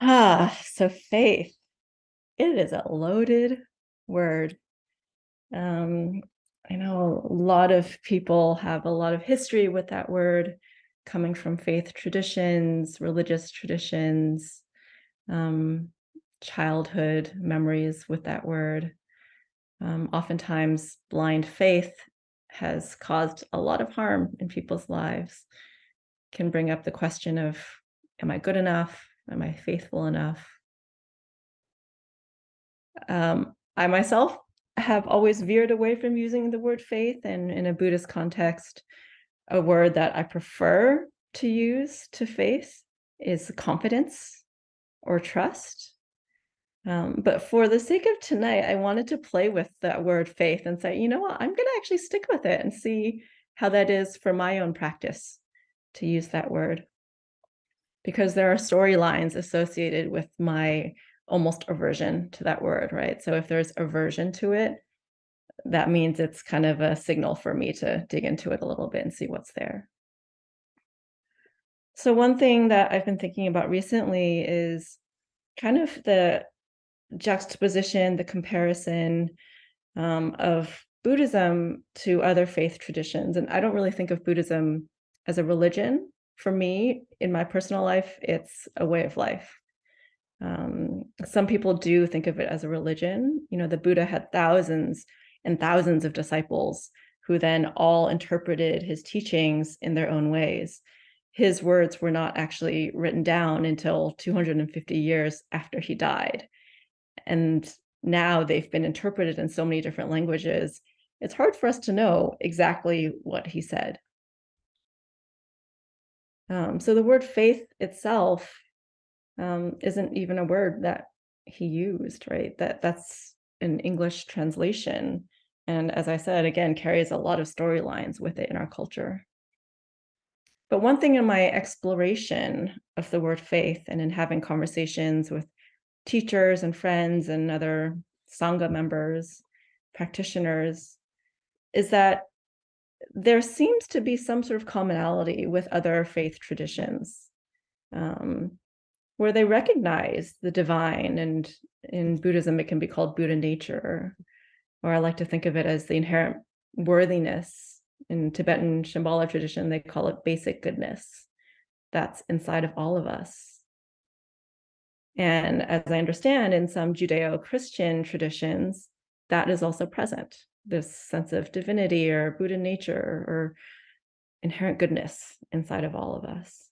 So faith, it is a loaded word. Um, I know a lot of people have a lot of history with that word, coming from faith traditions, religious traditions, um, childhood memories with that word. Oftentimes, blind faith has caused a lot of harm in people's lives, can bring up the question of, am I good enough? Am I faithful enough? I myself have always veered away from using the word faith, and in a Buddhist context, a word that I prefer to use to faith is confidence or trust. But for the sake of tonight, I wanted to play with that word faith and say, you know what, I'm going to actually stick with it and see how that is for my own practice to use that word. Because there are storylines associated with my almost aversion to that word, right? So if there's aversion to it, that means it's kind of a signal for me to dig into it a little bit and see what's there. So one thing that I've been thinking about recently is kind of the juxtaposition, the comparison of Buddhism to other faith traditions. And I don't really think of Buddhism as a religion. For me, in my personal life, it's a way of life. Some people do think of it as a religion. You know, the Buddha had thousands and thousands of disciples who then all interpreted his teachings in their own ways. His words were not actually written down until 250 years after he died. And now they've been interpreted in so many different languages. It's hard for us to know exactly what he said. So the word faith itself isn't even a word that he used, right? That's an English translation. And as I said, again, carries a lot of storylines with it in our culture. But one thing in my exploration of the word faith and in having conversations with teachers and friends and other Sangha members, practitioners, is that there seems to be some sort of commonality with other faith traditions. Where they recognize the divine, and in Buddhism, it can be called Buddha nature, or I like to think of it as the inherent worthiness. In Tibetan Shambhala tradition, they call it basic goodness that's inside of all of us. And as I understand, in some Judeo-Christian traditions, that is also present, this sense of divinity or Buddha nature or inherent goodness inside of all of us.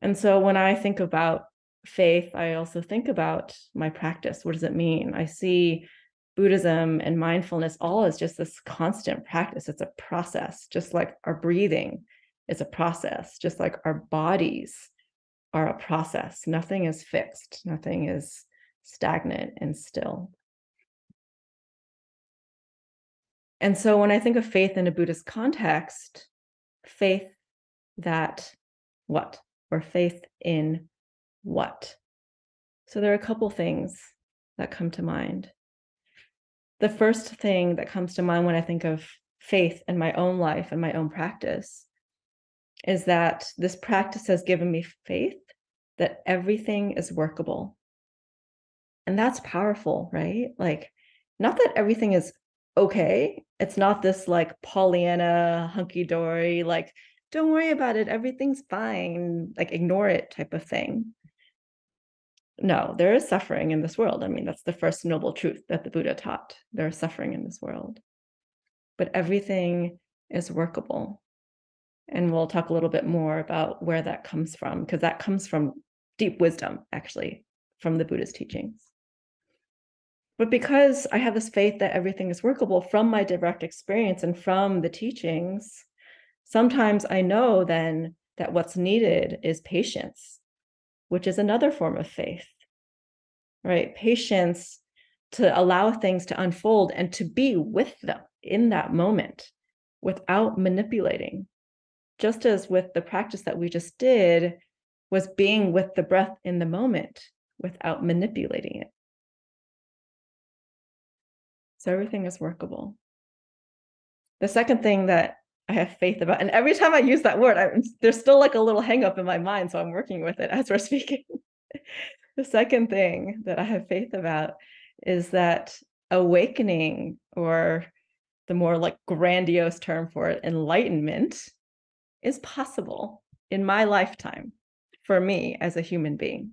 And so when I think about faith, I also think about my practice. What does it mean? I see Buddhism and mindfulness all as just this constant practice. It's a process, just like our breathing is a process, just like our bodies are a process. Nothing is fixed, nothing is stagnant and still. And so when I think of faith in a Buddhist context, faith that what? Or faith in what? So there are a couple things that come to mind. The first thing that comes to mind when I think of faith in my own life and my own practice is that this practice has given me faith that everything is workable. And that's powerful, right? Like, not that everything is okay. It's not this like Pollyanna, hunky-dory, like, don't worry about it, everything's fine, like ignore it type of thing. No, there is suffering in this world. I mean, that's the first noble truth that the Buddha taught. There is suffering in this world, but everything is workable. And we'll talk a little bit more about where that comes from, because that comes from deep wisdom, actually, from the Buddhist teachings. But because I have this faith that everything is workable from my direct experience and from the teachings, sometimes I know then that what's needed is patience, which is another form of faith, right? Patience to allow things to unfold and to be with them in that moment without manipulating. Just as with the practice that we just did, was being with the breath in the moment without manipulating it. So everything is workable. The second thing that I have faith about, and every time I use that word, there's still like a little hang up in my mind, so I'm working with it as we're speaking. The second thing that I have faith about is that awakening, or the more like grandiose term for it, enlightenment, is possible in my lifetime for me as a human being.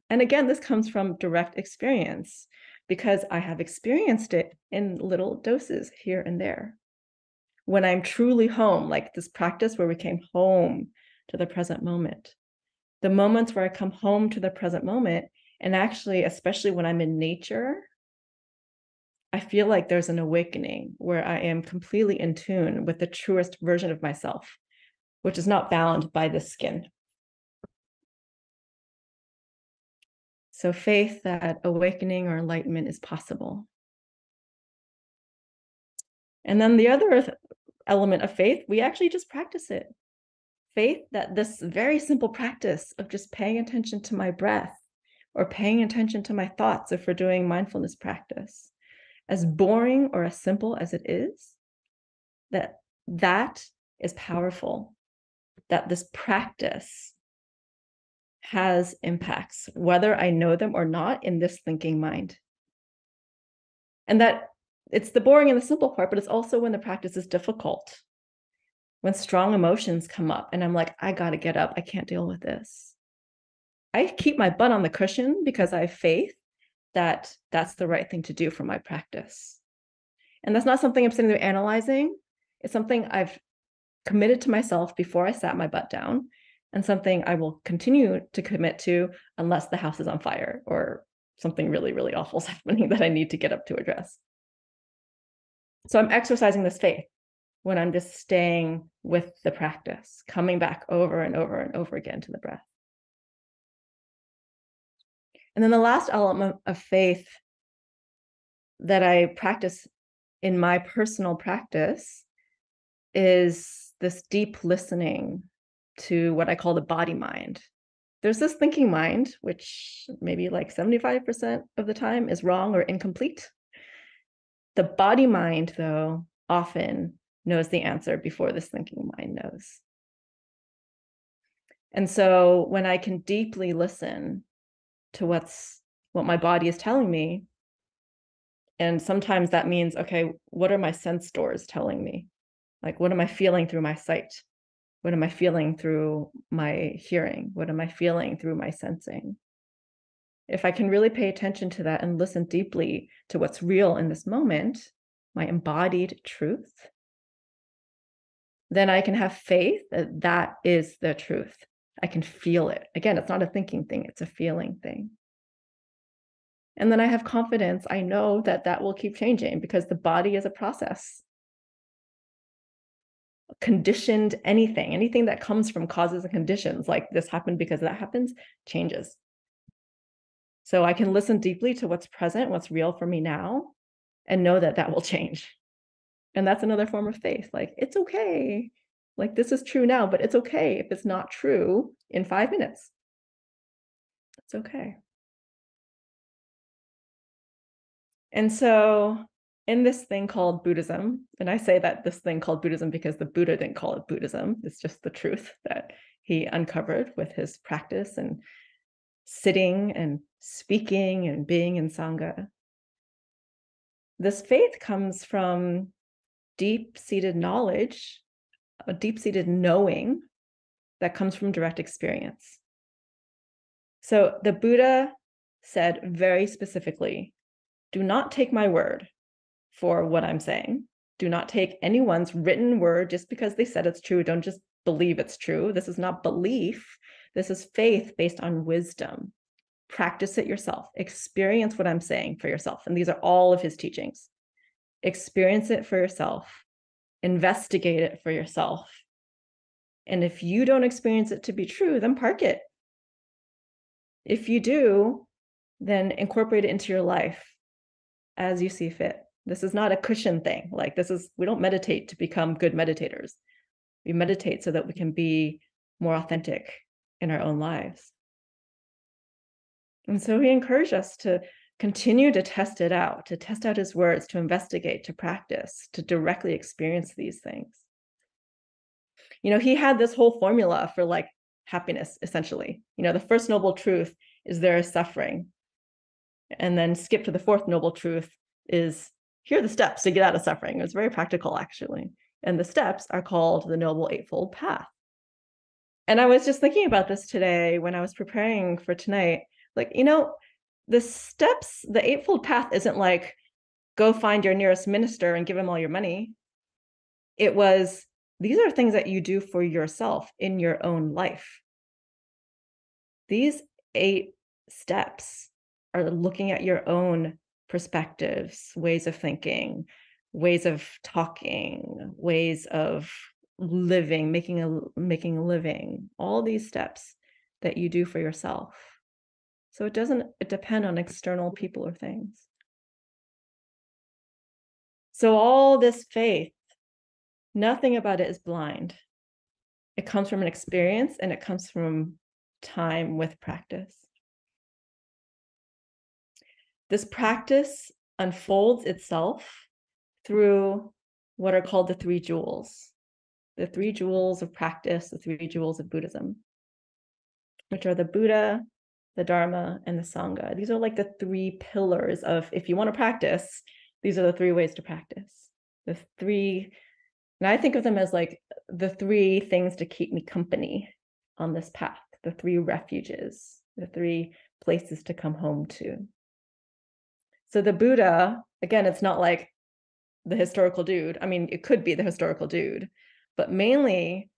And again, this comes from direct experience because I have experienced it in little doses here and there. When I'm truly home, like this practice where we came home to the present moment, the moments where I come home to the present moment, and actually, especially when I'm in nature, I feel like there's an awakening where I am completely in tune with the truest version of myself, which is not bound by the skin. So faith that awakening or enlightenment is possible. And then the other element of faith, we actually just practice it. Faith that this very simple practice of just paying attention to my breath or paying attention to my thoughts, if we're doing mindfulness practice, as boring or as simple as it is, that is powerful, that this practice has impacts, whether I know them or not, in this thinking mind. And that it's the boring and the simple part, but it's also when the practice is difficult, when strong emotions come up and I'm like, I got to get up. I can't deal with this. I keep my butt on the cushion because I have faith that that's the right thing to do for my practice. And that's not something I'm sitting there analyzing. It's something I've committed to myself before I sat my butt down, and something I will continue to commit to unless the house is on fire or something really, really awful is happening that I need to get up to address. So I'm exercising this faith when I'm just staying with the practice, coming back over and over and over again to the breath. And then the last element of faith that I practice in my personal practice is this deep listening to what I call the body mind. There's this thinking mind, which maybe like 75% of the time is wrong or incomplete. The body mind, though, often knows the answer before this thinking mind knows. And so when I can deeply listen to what my body is telling me, and sometimes that means, okay, what are my sense doors telling me? Like, what am I feeling through my sight? What am I feeling through my hearing? What am I feeling through my sensing? If I can really pay attention to that and listen deeply to what's real in this moment, my embodied truth, then I can have faith that that is the truth. I can feel it. Again, it's not a thinking thing, it's a feeling thing. And then I have confidence. I know that that will keep changing because the body is a process. Conditioned anything that comes from causes and conditions, like this happened because that happens, changes. So I can listen deeply to what's present, what's real for me now, and know that that will change. And that's another form of faith. Like, it's okay. Like, this is true now, but it's okay if it's not true in 5 minutes. It's okay. And so in this thing called Buddhism, and I say that this thing called Buddhism because the Buddha didn't call it Buddhism, it's just the truth that he uncovered with his practice and sitting and speaking and being in Sangha. This faith comes from deep-seated knowledge, a deep-seated knowing that comes from direct experience. So the Buddha said very specifically, do not take my word for what I'm saying. Do not take anyone's written word just because they said it's true. Don't just believe it's true. This is not belief. This is faith based on wisdom. Practice it yourself. Experience what I'm saying for yourself. And these are all of his teachings. Experience it for yourself. Investigate it for yourself. And if you don't experience it to be true, then park it. If you do, then incorporate it into your life as you see fit. This is not a cushion thing. Like, we don't meditate to become good meditators. We meditate so that we can be more authentic in our own lives. And so he encouraged us to continue to test it out, to test out his words, to investigate, to practice, to directly experience these things. You know, he had this whole formula for like happiness, essentially. The first noble truth is there is suffering. And then skip to the fourth noble truth is here are the steps to get out of suffering. It's very practical, actually. And the steps are called the Noble Eightfold Path. And I was just thinking about this today when I was preparing for tonight. Like, the steps, the Eightfold Path isn't like, go find your nearest minister and give him all your money. It was, these are things that you do for yourself in your own life. These 8 steps are looking at your own perspectives, ways of thinking, ways of talking, ways of living, making a living, all these steps that you do for yourself. So it doesn't depend on external people or things. So all this faith, nothing about it is blind. It comes from an experience, and it comes from time with practice. This practice unfolds itself through what are called the 3 jewels. The 3 jewels of practice, the 3 jewels of Buddhism, which are the Buddha, the Dharma, and the Sangha. These are like the 3 pillars of, if you want to practice, these are the 3 ways to practice. The 3, and I think of them as like the 3 things to keep me company on this path, the 3 refuges, the 3 places to come home to. So the Buddha, again, it's not like the historical dude. I mean, it could be the historical dude, but mainly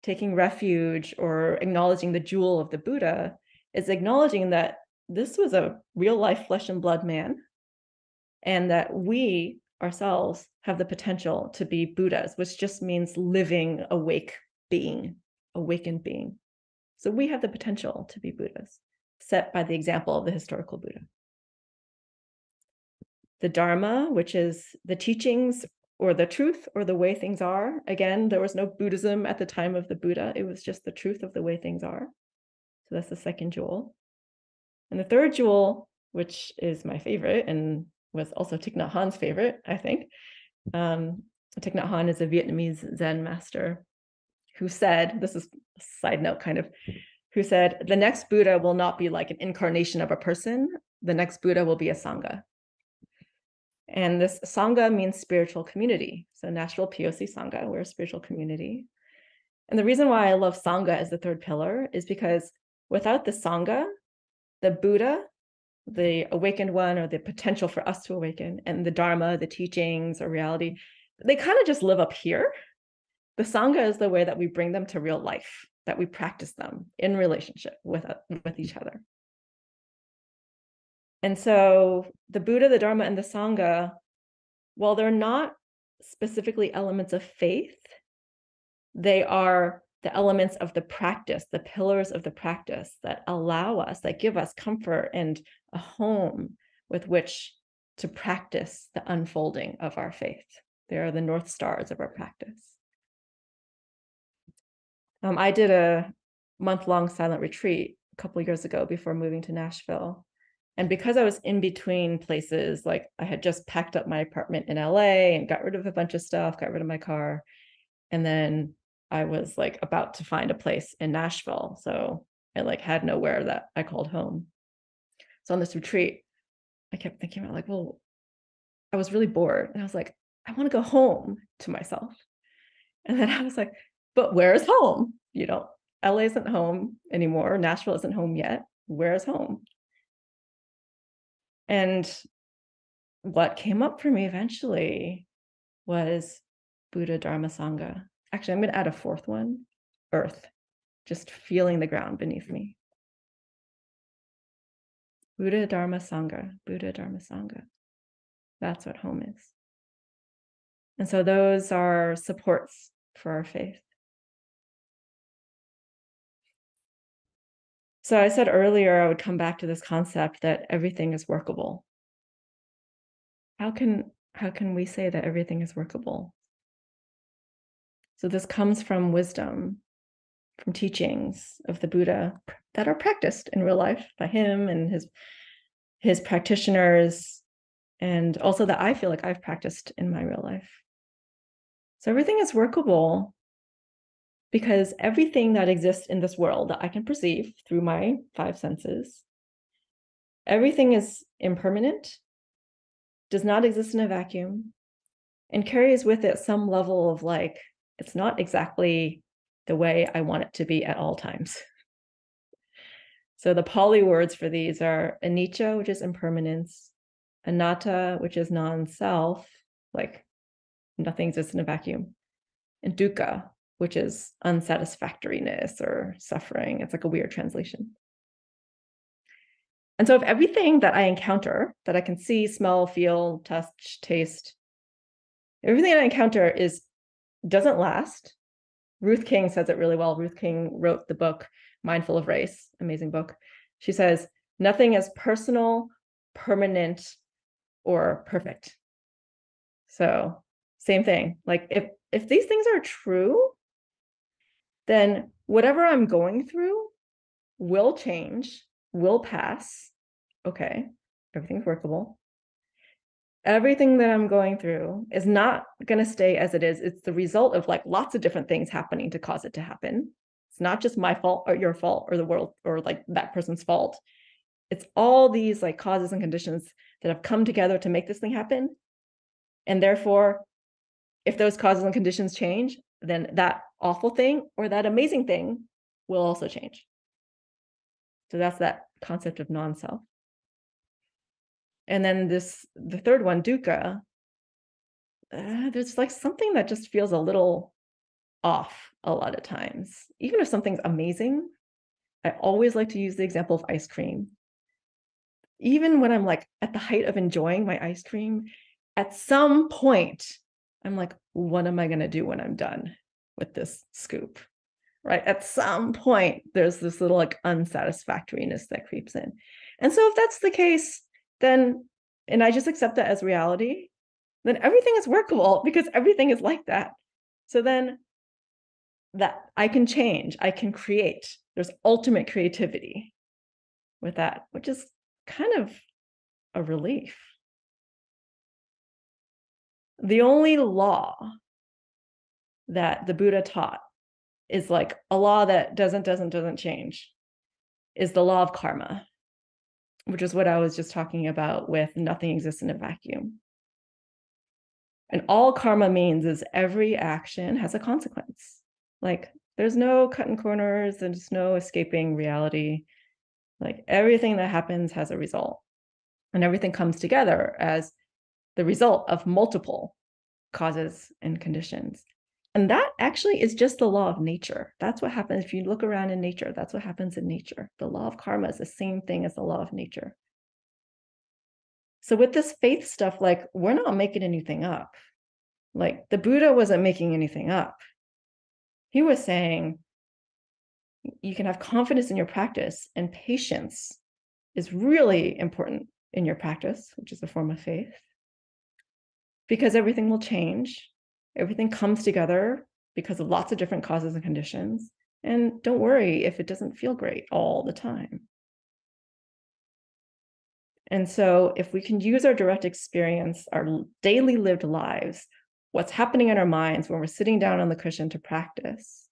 taking refuge or acknowledging the jewel of the Buddha is acknowledging that this was a real life flesh and blood man, and that we ourselves have the potential to be Buddhas, which just means living awake being, awakened being. So we have the potential to be Buddhas, set by the example of the historical Buddha. The Dharma, which is the teachings or the truth or the way things are. Again, there was no Buddhism at the time of the Buddha. It was just the truth of the way things are. So that's the second jewel. And the third jewel, which is my favorite and was also Thich Nhat Hanh's favorite, I think. Thich Nhat Hanh is a Vietnamese Zen master who said, this is a side note kind of, who said, the next Buddha will not be like an incarnation of a person. The next Buddha will be a Sangha. And this Sangha means spiritual community. So Natural POC Sangha, we're a spiritual community. And the reason why I love Sangha as the third pillar is because without the Sangha, the Buddha, the awakened one, or the potential for us to awaken, and the Dharma, the teachings or reality, they kind of just live up here. The Sangha is the way that we bring them to real life, that we practice them in relationship with each other. And so the Buddha, the Dharma, and the Sangha, while they're not specifically elements of faith, they are the elements of the practice, the pillars of the practice that allow us, that give us comfort and a home with which to practice the unfolding of our faith. They are the North Stars of our practice. I did a month-long silent retreat a couple of years ago before moving to Nashville. And because I was in between places, like I had just packed up my apartment in LA and got rid of a bunch of stuff, got rid of my car. And then I was like about to find a place in Nashville. So I like had nowhere that I called home. So on this retreat, I kept thinking about like, well, I was really bored. And I was like, I want to go home to myself. And then I was like, but where's home? LA isn't home anymore. Nashville isn't home yet. Where's home? And what came up for me eventually was Buddha, Dharma, Sangha. Actually, I'm going to add a fourth one, earth, just feeling the ground beneath me. Buddha, Dharma, Sangha, Buddha, Dharma, Sangha. That's what home is. And so those are supports for our faith. So I said earlier, I would come back to this concept that everything is workable. How can we say that everything is workable? So this comes from wisdom, from teachings of the Buddha that are practiced in real life by him and his practitioners, and also that I feel like I've practiced in my real life. So everything is workable Because everything that exists in this world that I can perceive through my five senses, everything is impermanent, does not exist in a vacuum, and carries with it some level of like, it's not exactly the way I want it to be at all times. So the Pali words for these are anicca, which is impermanence, anatta, which is non-self, like nothing exists in a vacuum, and dukkha, which is unsatisfactoriness or suffering. It's like a weird translation. And so if everything that I encounter, that I can see, smell, feel, touch, taste, everything I encounter doesn't last. Ruth King says it really well. Ruth King wrote the book Mindful of Race, amazing book. She says, nothing is personal, permanent, or perfect. So same thing. Like if these things are true, then whatever I'm going through will change, will pass. Okay, everything's workable. Everything that I'm going through is not going to stay as it is. It's the result of like lots of different things happening to cause it to happen. It's not just my fault or your fault or the world or like that person's fault. It's all these like causes and conditions that have come together to make this thing happen. And therefore, if those causes and conditions change, then that awful thing or that amazing thing will also change. So that's that concept of non-self. And then the third one, dukkha, there's like something that just feels a little off a lot of times. Even if something's amazing, I always like to use the example of ice cream. Even when I'm like at the height of enjoying my ice cream, at some point, I'm like, what am I going to do when I'm done with this scoop? Right? At some point, there's this little like unsatisfactoriness that creeps in. And so if that's the case, then, and I just accept that as reality, then everything is workable because everything is like that. So then that I can change, I can create. There's ultimate creativity with that, which is kind of a relief. The only law that the Buddha taught is like a law that doesn't change, is the law of karma, which is what I was just talking about with nothing exists in a vacuum. And all karma means is every action has a consequence. Like there's no cutting corners, there's no escaping reality. Like everything that happens has a result. And everything comes together as the result of multiple causes and conditions. And that actually is just the law of nature. That's what happens if you look around in nature. That's what happens in nature. The law of karma is the same thing as the law of nature. So with this faith stuff, like we're not making anything up. Like the Buddha wasn't making anything up. He was saying you can have confidence in your practice, and patience is really important in your practice, which is a form of faith, because everything will change. Everything comes together because of lots of different causes and conditions. And don't worry if it doesn't feel great all the time. And so if we can use our direct experience, our daily lived lives, what's happening in our minds when we're sitting down on the cushion to practice,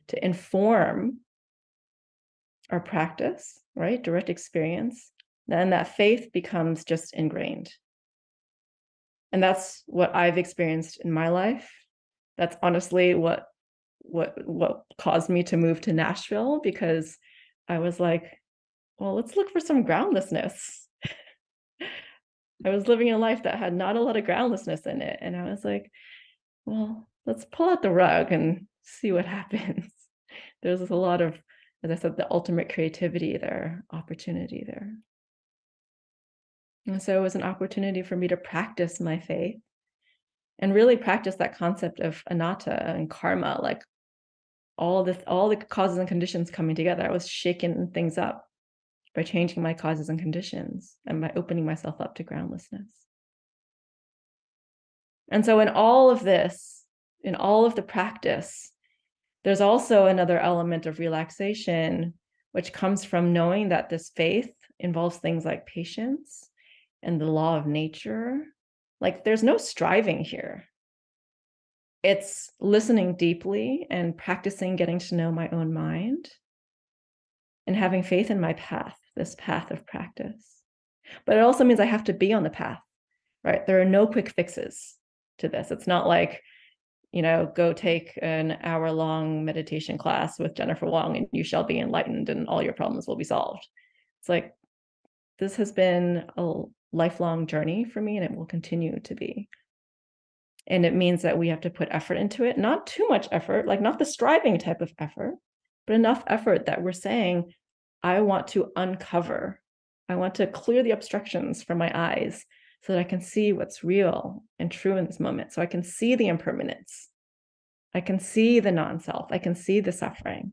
to inform our practice, right? Direct experience, then that faith becomes just ingrained. And that's what I've experienced in my life. That's honestly what caused me to move to Nashville, because I was like, well, let's look for some groundlessness. I was living a life that had not a lot of groundlessness in it. And I was like, well, let's pull out the rug and see what happens. There's a lot of, as I said, the ultimate creativity there, opportunity there. And so it was an opportunity for me to practice my faith and really practice that concept of anatta and karma, like all the causes and conditions coming together. I was shaking things up by changing my causes and conditions and by opening myself up to groundlessness. And so in all of this, in all of the practice, there's also another element of relaxation, which comes from knowing that this faith involves things like patience and the law of nature. Like there's no striving here. It's listening deeply and practicing getting to know my own mind and having faith in my path, this path of practice. But it also means I have to be on the path, right? There are no quick fixes to this. It's not like, go take an hour-long meditation class with Jennifer Wong and you shall be enlightened and all your problems will be solved. It's like, this has been a lifelong journey for me and it will continue to be. And it means that we have to put effort into it, not too much effort, like not the striving type of effort, but enough effort that we're saying, I want to uncover, I want to clear the obstructions from my eyes so that I can see what's real and true in this moment. So I can see the impermanence. I can see the non-self. I can see the suffering.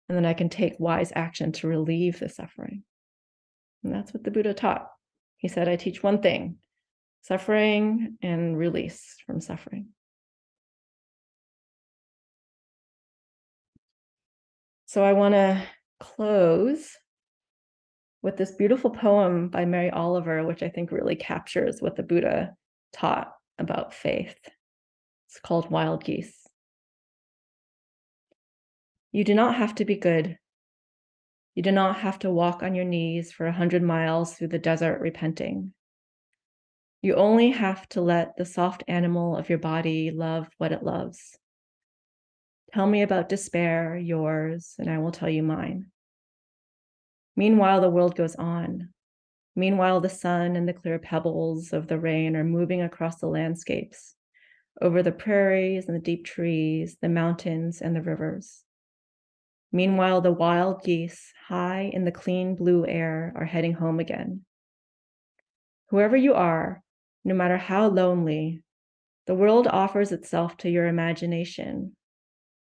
And then I can take wise action to relieve the suffering. And that's what the Buddha taught. He said, I teach one thing, suffering and release from suffering. So I want to close with this beautiful poem by Mary Oliver, which I think really captures what the Buddha taught about faith. It's called Wild Geese. You do not have to be good. You do not have to walk on your knees for 100 miles through the desert repenting. You only have to let the soft animal of your body love what it loves. Tell me about despair, yours, and I will tell you mine. Meanwhile, the world goes on. Meanwhile, the sun and the clear pebbles of the rain are moving across the landscapes, over the prairies and the deep trees, the mountains and the rivers. Meanwhile, the wild geese, high in the clean blue air, are heading home again. Whoever you are, no matter how lonely, the world offers itself to your imagination,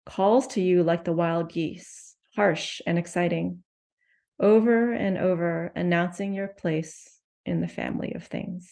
calls to you like the wild geese, harsh and exciting, over and over announcing your place in the family of things.